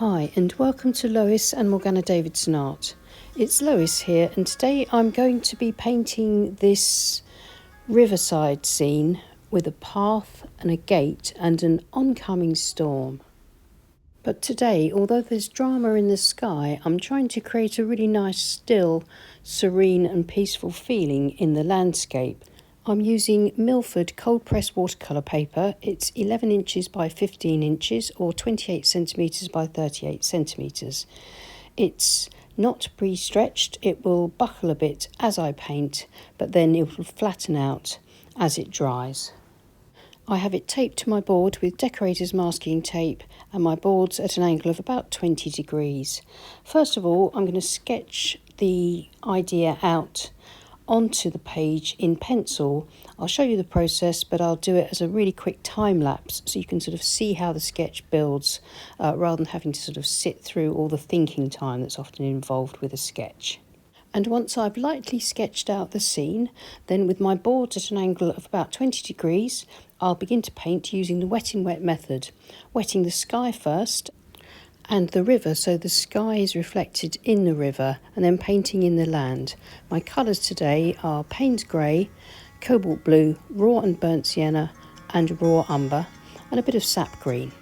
Hi and welcome to Lois and Morgana Davidson Art. It's Lois here and today I'm going to be painting this riverside scene with a path and a gate and an oncoming storm. But today, although there's drama in the sky, I'm trying to create a really nice, still, serene and peaceful feeling in the landscape. I'm using Milford cold press watercolour paper. It's 11 inches by 15 inches or 28 centimetres by 38 centimetres. It's not pre-stretched, it will buckle a bit as I paint, but then it will flatten out as it dries. I have it taped to my board with decorator's masking tape and my board's at an angle of about 20 degrees. First of all, I'm going to sketch the idea out onto the page in pencil. I'll show you the process, but I'll do it as a really quick time lapse so you can sort of see how the sketch builds rather than having to sort of sit through all the thinking time that's often involved with a sketch. And once I've lightly sketched out the scene, then with my board at an angle of about 20 degrees, I'll begin to paint using the wet in wet method, wetting the sky first and the river so the sky is reflected in the river, and then painting in the land. My colours today are Payne's Grey, Cobalt Blue, Raw and Burnt Sienna and Raw Umber, and a bit of sap green.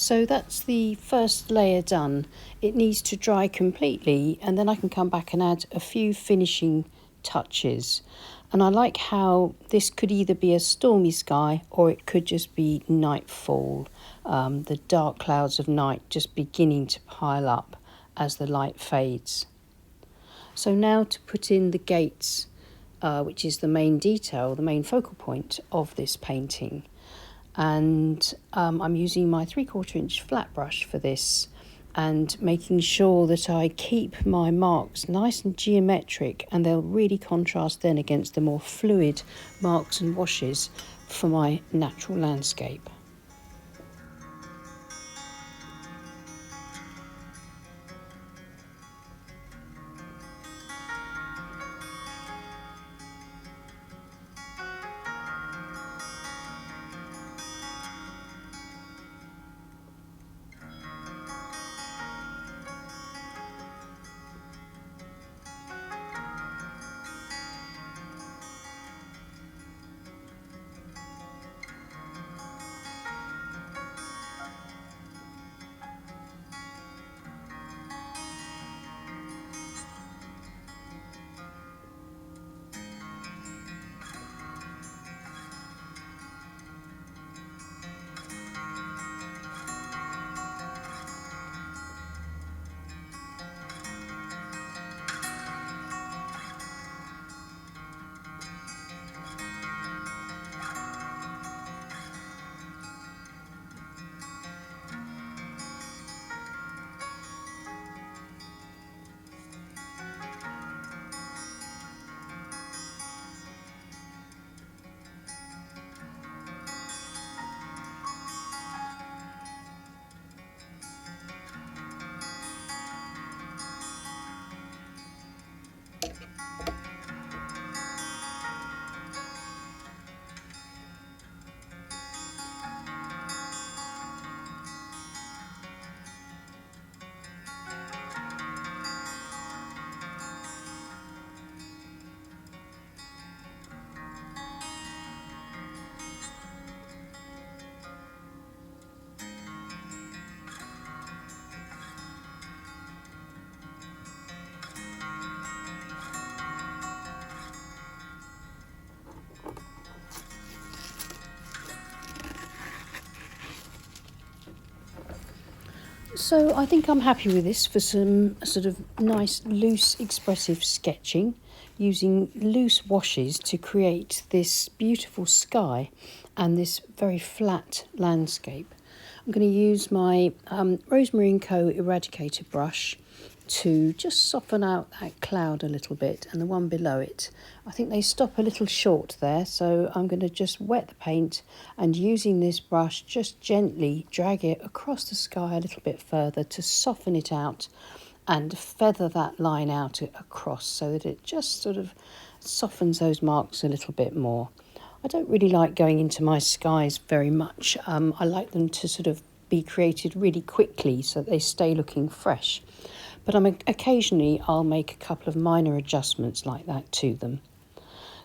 So that's the first layer done. It needs to dry completely, and then I can come back and add a few finishing touches. And I like how this could either be a stormy sky or it could just be nightfall, the dark clouds of night just beginning to pile up as the light fades. So now to put in the gates, which is the main detail, the main focal point of this painting. And I'm using my 3/4 inch flat brush for this, and making sure that I keep my marks nice and geometric, and they'll really contrast then against the more fluid marks and washes for my natural landscape. So I think I'm happy with this for some sort of nice, loose, expressive sketching, using loose washes to create this beautiful sky and this very flat landscape. I'm going to use my Rosemary & Co Eradicator brush to just soften out that cloud a little bit and the one below it. I think they stop a little short there, so I'm going to just wet the paint and using this brush just gently drag it across the sky a little bit further to soften it out and feather that line out across so that it just sort of softens those marks a little bit more. I don't really like going into my skies very much. I like them to sort of be created really quickly so that they stay looking fresh. But occasionally I'll make a couple of minor adjustments like that to them.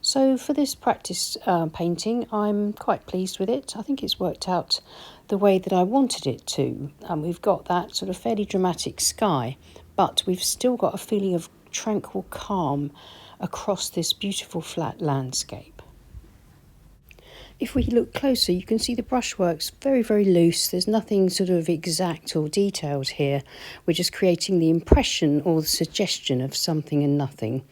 So for this practice painting, I'm quite pleased with it. I think it's worked out the way that I wanted it to. We've got that sort of fairly dramatic sky, but we've still got a feeling of tranquil calm across this beautiful flat landscape. If we look closer, you can see the brushwork's very, very loose. There's nothing sort of exact or detailed here. We're just creating the impression or the suggestion of something and nothing.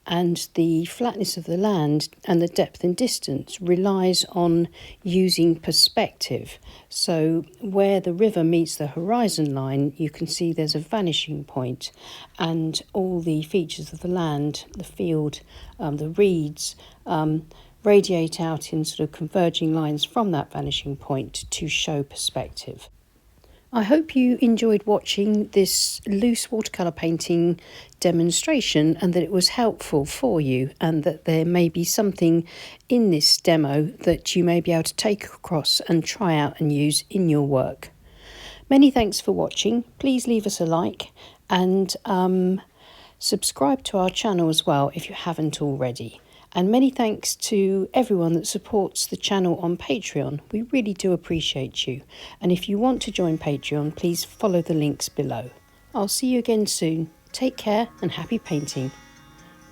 And the flatness of the land and the depth and distance relies on using perspective. So where the river meets the horizon line, you can see there's a vanishing point, and all the features of the land, the field, the reeds, radiate out in sort of converging lines from that vanishing point to show perspective. I hope you enjoyed watching this loose watercolour painting demonstration and that it was helpful for you, and that there may be something in this demo that you may be able to take across and try out and use in your work. Many thanks for watching. Please leave us a like and subscribe to our channel as well if you haven't already. And many thanks to everyone that supports the channel on Patreon. We really do appreciate you. And if you want to join Patreon, please follow the links below. I'll see you again soon. Take care and happy painting.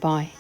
Bye.